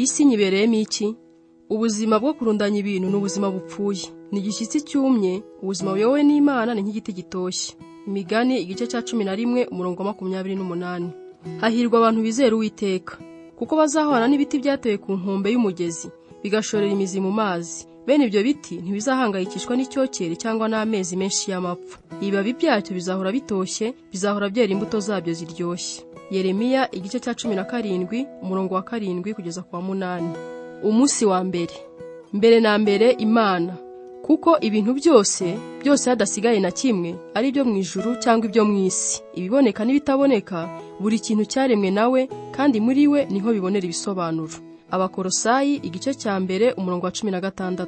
iyi si nyibereyemo iki? Ubuzima bwo kurundanya ibintu ni ubuzima bupfuye, ni igishyitsi cyumye. Ubuzima buyobowe n'Imana ni nk'igiti gitoshye. Imigani igice cya 11 umurongo wa 28. Hahirwa abantu bizera Uwiteka, kuko bazahwana n'ibiti byatewe ku nkombe y'umugezi, bigashorera imizi mu mazi. Bene ibyo biti ntibizahangayikishwa n'icyokere cyangwa n'amezi menshi y'amapfa. Ibibabi byacyo bizahora bitoshye, bizahora byera imbuto zabyo ziryoshye. Yeremiya igice cya 17 umurongo wa 7 kugeza kwa 8. Umunsi wa mbere. Mbere na mbere Imana, kuko ibintu byose hadasigaye na kimwe, ari byo mu ijuru cyangwa ibyo mu isi, ibiboneka n'ibitaboneka, buri kintu cyaremwe nawe, kandi muri we niho bibonera ibisobanuro. Abakolosayi igice cya mbere umurongo wa 16.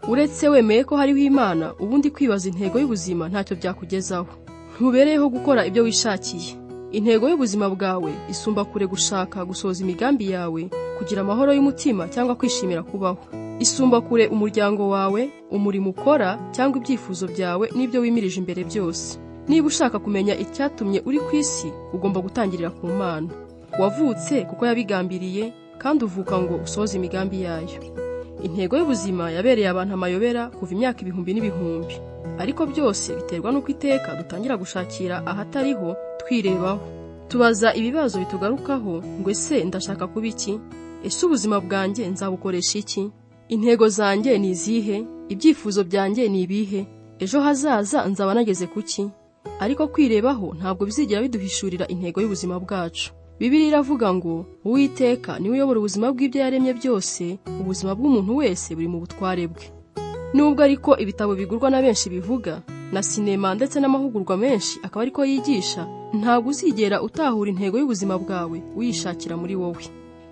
Uretse wemeye ko hariho Imana, ubundi kwibaza intego y'ubuzima ntacyo byakugezaho. Ntubereyeho gukora ibyo wishakiye. Intego y'ubuzima bwawe isumba kure gushaka gusoza imigambi yawe, kugira amahoro y'umutima cyangwa kwishimira kubaho. Isumba kure umuryango wawe, umurimo ukora cyangwa ibyifuzo byawe n'ibyo wimirije imbere byose. Niba ushaka kumenya icyatumye uri ku isi, ugomba gutangirira ku Mana. Wavutse kuko yabigambiriye, kandi uvuka ngo usoze imigambi yayo. Intego y'ubuzima yabereye abantu amayobera kuva imyaka ibihumbi n'ibihumbi, ariko byose biterwa n'uko iteka dutangira gushakira ahatariho twirebaho. Tubaza ibibazo bitugarukaho ngo ese ndashaka kuba iki? Ese ubuzima bwanjye nzabukoresha iki? Intego zanjye ni izihe? Ibyifuzo byanjye ni ibihe? Ejo hazaza nzaba nageze kuki? Ariko kwirebaho ntabwo bizigera biduhishurira intego y'ubuzima bwacu. Bibiliya iravuga ngo Uwiteka niwe uyobora ubuzima bw'ibyo yaremye byose, ubuzima bw'umuntu wese buri mu butware bwe. Nubwo ariko ibitabo bigurwa na benshi bivuga, na sinema ndetse n'amahugurwa menshi akaba ariko yigisha, ntabwo uzigera utahura intego y'ubuzima bwawe uyishakira muri wowe.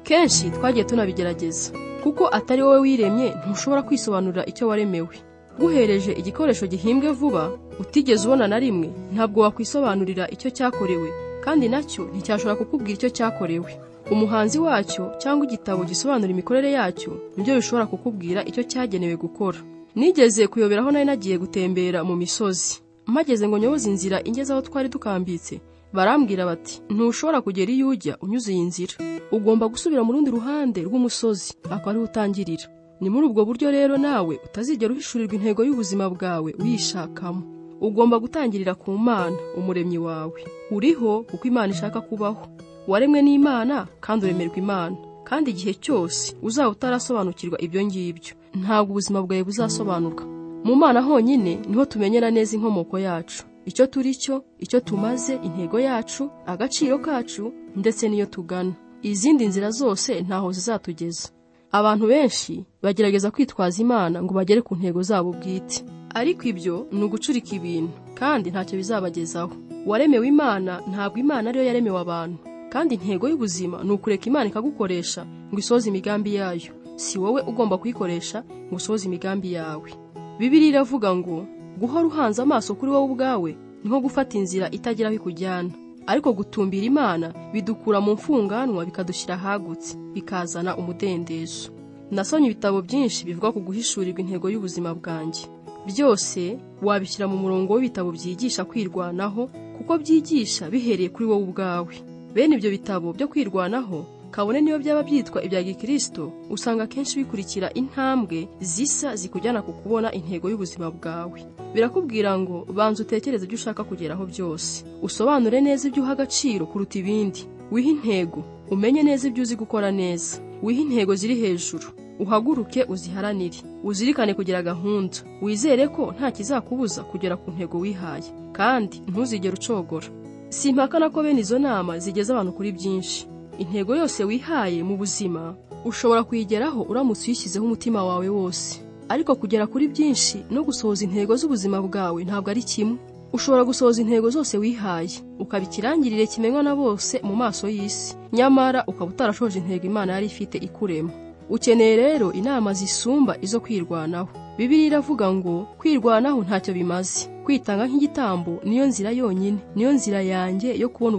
Kenshi twagiye tunabigerageza, kuko atari wowe wiremye ntushobora kwisobanurira icyo waremewe. Guhereje igikoresho gihimbwe vuba utigeze ubona na rimwe, ntabwo wakwisobanurira icyo cyakorewe, kandi nacyo nticyashobora kukubwira icyo cyakorewe. Umuhanzi wacyo cyangwa igitabo gisobanura imikorere yacyo nibyo bishobora kukubwira icyo cyagenewe gukora. Nigeze kuyoberaho nari nagiye gutembera mu misozi, mpageze ngo nyoboze inzira ingeze aho twari dukambitse, barambwira bati ntushobora kugera iyo ujya unyuze iyi nzira, ugomba gusubira mu rundi ruhande rw'umusozi, akaba ariho utangirira. Ni muri ubwo buryo rero nawe utazigera uhishurirwa intego y'ubuzima bwawe uyishakamo. Ugomba gutangirira ku Mana, umuremyi wawe. Uriho kuko Imana ishaka kubaho. Waremwe n'Imana kandi uremerwa Imana, kandi igihe cyose uzaba utarasobanukirwa ibyo ngibyo, ntabwo ubuzima bwawe buzasobanurwa. Mu Mana honyine niho tumenyera neza inkomoko yacu, icyo turi cyo, icyo tumaze, intego yacu, agaciro kacu, ndetse n'iyo tugana. Izindi nzira zose ntaho zizatugeza. Abantu benshi bagerageza kwitwaza Imana ngo bagere ku ntego zabo bwite, ariko ibyo ni ugucurika ibintu, kandi ntacyo bizabagezaho. Waremewe Imana, ntabwo Imana ariyo yaremewe abantu, kandi intego y'ubuzima ni ukureka Imana ikagukoresha ngo isoze imigambi yayo. Si wowe ugomba kuyikoresha ngo usoze imigambi yawe. Bibiliya iravuga ngo guhora uhanze amaso kuri wowe ubwawe niho gufata inzira itagira aho ikujyana, ariko gutumbira Imana bidukura mu mfunganwa bikadushyira hagutse, bikazana umudendezo. Nasomye ibitabo byinshi bivuga ku guhishurirwa intego y'ubuzima bwanjye. Byose wabishyira mu murongo w'ibitabo byigisha kwirwanaho, kuko byigisha bihereye kuri wowe ubwawe. Bene ibyo bitabo byo kwirwanaho, kabone niyo byaba byitwa ibya Gikristo, usanga kenshi bikurikira intambwe zisa zikujyana ku kubona intego y'ubuzima bwawe. Birakubwira ngo banza utekereze ibyo ushaka kugeraho byose, usobanure neza ibyo uha agaciro kuruta ibindi, wihe intego, umenye neza ibyo uzi gukora neza, wihe intego ziri hejuru, uhaguruke uziharanire, uzirikane kugira gahunda, wizere ko nta kizakubuza kugera ku ntego wihaye, kandi ntuzigere ucogora. Simpakana ko bene izo nama zigeza abantu kuri byinshi. Intego yose wihaye mu buzima ushobora kuyigeraho uramutse uyishyizeho umutima wawe wose, ariko kugera kuri byinshi no gusohoza intego z'ubuzima bwawe ntabwo ari kimwe. Ushobora gusohoza intego zose wihaye ukabikirangirire kimenywa na bose mu maso y'isi, nyamara ukaba utarashoje intego Imana yari ifite ikurema. Ukeneye rero inama zisumba izo kwirwanaho. Bibiliya iravuga ngo kwirwanaho ntacyo bimaze. Kwitanga nk'igitambo niyo nzira yonyine, niyo nzira yanjye yo kubona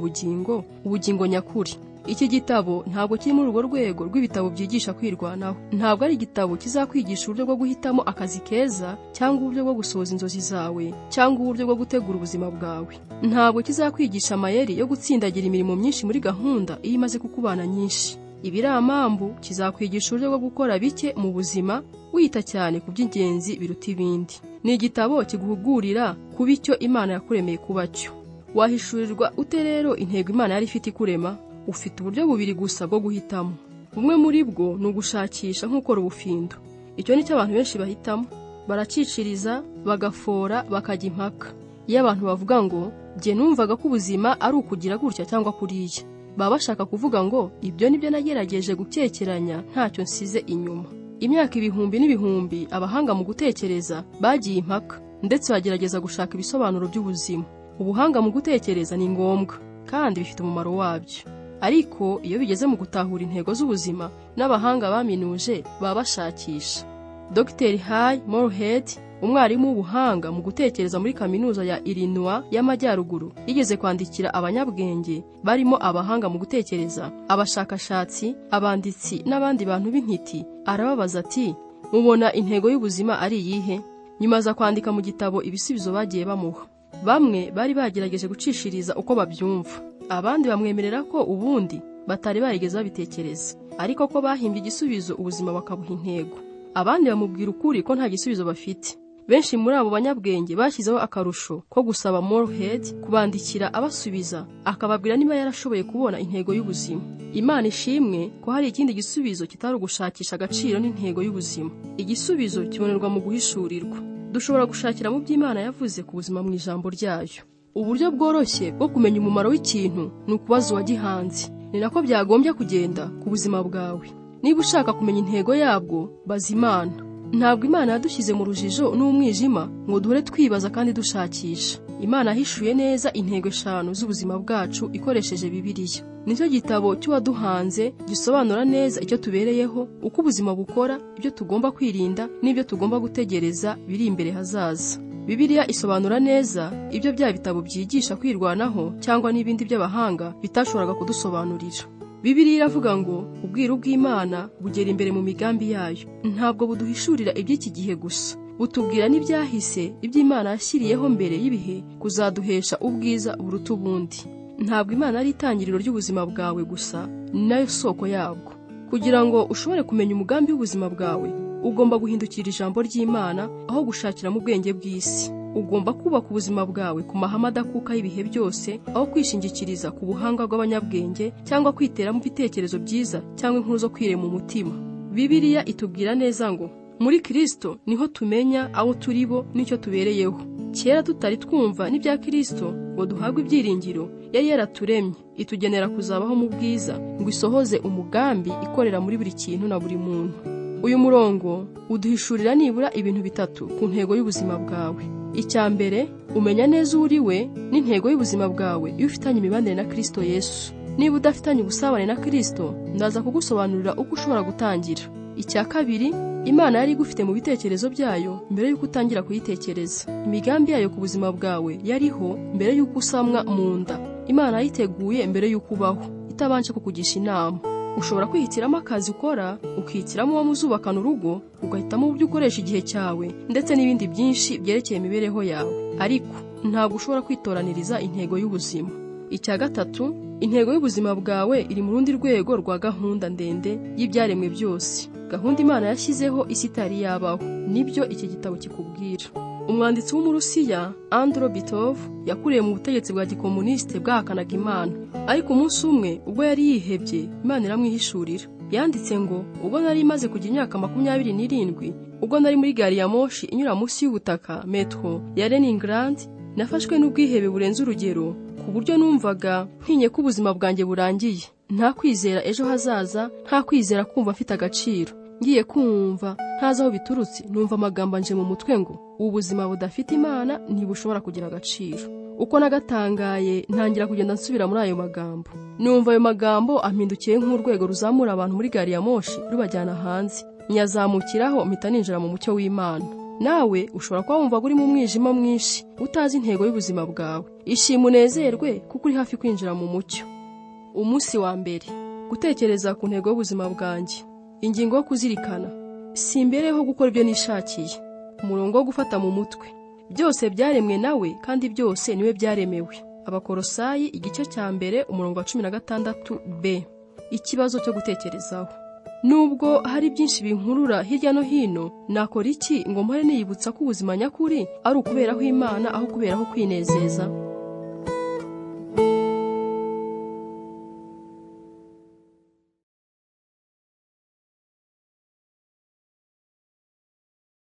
ubugingo nyakuri. Iki gitabo ntabwo kiri muri urwo rwego rw'ibitabo byigisha kwirwanaho. Ntabwo ari igitabo kizakwigisha uburyo bwo guhitamo akazi keza, cyangwa uburyo bwo gusohoza inzozi zawe, cyangwa uburyo bwo gutegura ubuzima bwawe. Ntabwo kizakwigisha amayeri yo gutsindagira imirimo myinshi muri gahunda iyo imaze kukubana nyinshi. ibiramambu kizakwigisha uburyo bwo gukora bike mu buzima wita cyane ku by'ingenzi biruta ibindi. Ni igitabo kiguhugurira kuba icyo Imana yakuremeye kuba cyo. Wahishurirwa ute rero intego Imana yari ifite ikurema? Ufite uburyo bubiri gusa bwo guhitamo. Bumwe muri bwo ni ugushakisha nk'ukora ubufindo. Icyo ni cyo abantu benshi bahitamo. Baraciciriza, bagafora, bakajya impaka. Iyo abantu bavuga ngo jye numvaga ko ubuzima ari ukugira gutya cyangwa kuriya, baba bashaka kuvuga ngo ibyo nibyo nagerageje gukekeranya ntacyo nsize inyuma. Imyaka ibihumbi n'ibihumbi abahanga mu gutekereza bagiye impaka ndetse bagerageza gushaka ibisobanuro by'ubuzima. Ubuhanga mu gutekereza ni ngombwa kandi bifite umumaro wabyo, ariko iyo bigeze mu gutahura intego z'ubuzima n'abahanga baminuje baba bashakisha. Dr. Hay Moorhead, umwarimu w'ubuhanga mu gutekereza muri kaminuza ya Illinois y'Amajyaruguru, yigeze kwandikira abanyabwenge barimo abahanga mu gutekereza, abashakashatsi, abanditsi n'abandi bantu b'intiti. Arababaza ati, mubona intego y'ubuzima ari iyihe? Nyuma aza kwandika mu gitabo ibisubizo bagiye bamuha. Bamwe bari bagerageje gucishiriza uko babyumva, abandi bamwemerera ko ubundi batari barigeze babitekereza, ariko ko bahimbye igisubizo ubuzima bakabuha intego. Abandi bamubwira ukuri ko nta gisubizo bafite. Benshi muri abo banyabwenge bashyizeho akarusho ko gusaba Moorhead kubandikira abasubiza, akababwira niba yarashoboye kubona intego y'ubuzima. Imana ishimwe ko hari ikindi gisubizo kitari ugushakisha agaciro n'intego y'ubuzima. Igisubizo kibonerwa mu guhishurirwa. Dushobora gushakira mu by'Imana yavuze ku buzima mu ijambo ryayo. Uburyo bworoshye bwo kumenya umumaro w'ikintu ni ukubaza uwagihanze. Ni nako byagombye kugenda ku buzima bwawe. Niba ushaka kumenya intego yabwo, baza Imana. Ntabwo Imana yadushyize mu rujijo n'umwijima ngo duhore twibaza kandi dushakisha. Imana yahishuye neza intego 5 z'ubuzima bwacu ikoresheje Bibiliya. Nicyo gitabo cy'uwaduhanze gisobanura neza icyo tubereyeho, uko ubuzima bukora, ibyo tugomba kwirinda n'ibyo tugomba gutegereza biri imbere hazaza. Bibiliya isobanura neza ibyo bya bitabo byigisha kwirwanaho cyangwa n'ibindi by'abahanga bitashoboraga kudusobanurira. Bibiliya iravuga ngo ubwiru bw'Imana bugera imbere mu migambi yayo. Ntabwo buduhishurira iby'iki gihe gusa, butubwira n'ibyahise iby'Imana yashyiriyeho mbere y'ibihe kuzaduhesha ubwiza buruta ubundi. Ntabwo Imana ari itangiriro ry'ubuzima bwawe gusa, ni nayo soko yabwo. Kugira ngo ushobore kumenya umugambi w'ubuzima bwawe, ugomba guhindukira ijambo ry'Imana aho gushakira mu bwenge bw'isi. Ugomba kubaka ubuzima bwawe ku mahame adakuka y'ibihe byose, aho kwishingikiriza ku buhanga bw'abanyabwenge cyangwa kwitera mu bitekerezo byiza cyangwa inkuru zo kwirema umutima. Bibiliya itubwira neza ngo muri Kristo niho tumenya aho turi bo n'icyo tubereyeho. Kera tutari twumva n'ibya Kristo ngo duhabwe ibyiringiro, yari yaraturemye itugenera kuzabaho mu bwiza ngo isohoze umugambi ikorera muri buri kintu na buri muntu. Uyu murongo uduhishurira nibura ibintu 3 ku ntego y'ubuzima bwawe. Icya mbere, umenya neza uri we n'intego y'ubuzima bwawe iyo ufitanye imibanire na Kristo Yesu. Niba udafitanye ubusabane na Kristo, ndaza kugusobanurira uko ushobora gutangira. Icya kabiri, Imana yari igufite mu bitekerezo byayo mbere y'uko utangira kuyitekereza. Imigambi yayo ku buzima bwawe yariho mbere y'uko usamwa mu nda. Imana yiteguye mbere y'uko ubaho, itabanje kukugisha inama. Ushobora kwihitiramo akazi ukora, ukihitiramo uwo muzubakana urugo, ugahitamo uburyo ukoresha igihe cyawe ndetse n'ibindi byinshi byerekeye imibereho yawe, ariko ntabwo ushobora kwitoraniriza intego y'ubuzima. Icya gatatu, intego y'ubuzima bwawe iri mu rundi rwego rwa gahunda ndende y'ibyaremwe byose. Gahunda Imana yashyizeho isi itari yabaho, nibyo iki gitabo kikubwira. Umwanditsi w'Umurusiya Andrei Bitov yakuriye mu butegetsi bwa gikomuniste bwahakanaga Imana, ariko umunsi umwe ubwo yari yihebye, Imana iramwihishurira. Yanditse ngo ubwo nari maze kugira imyaka 27, ubwo nari muri gari ya moshi inyura munsi y'ubutaka metro ya Leningrad, nafashwe n'ubwihebe burenze urugero ku buryo numvaga ntinye ko ubuzima bwanjye burangiye. Nta kwizera ejo hazaza, nta kwizera kumva mfite agaciro. Ngiye kumva ntazi aho biturutse, numva amagambo anje mu mutwe ngo ubuzima budafite Imana ntibushobora kugira agaciro. Uko nagatangaye ntangira kugenda nsubira muri ayo magambo. Numva ayo magambo ampindukiye nk'urwego ruzamura abantu muri gari ya moshi rubajyana hanze. Nyazamukiraho mpita ninjira mu mucyo w'Imana. Nawe ushobora kuba wumva uri mu mwijima mwinshi, utazi intego y'ubuzima bwawe. Ishima unezerwe kuko uri hafi kwinjira mu mucyo. Umunsi wa mbere, gutekereza ku ntego y'ubuzima bwanjye. Ingingo yo kuzirikana, simbereho gukora ibyo nishakiye. Umurongo wo gufata mu mutwe, byose byaremwe nawe kandi byose niwe byaremewe. Abakolosayi igice cya mbere umurongo wa 16b. ikibazo cyo gutekerezaho. Nubwo hari byinshi binkurura hirya no hino, nakora iki ngo mpore niyibutsa ko ubuzima nyakuri ari ukuberaho Imana aho kuberaho kwinezeza?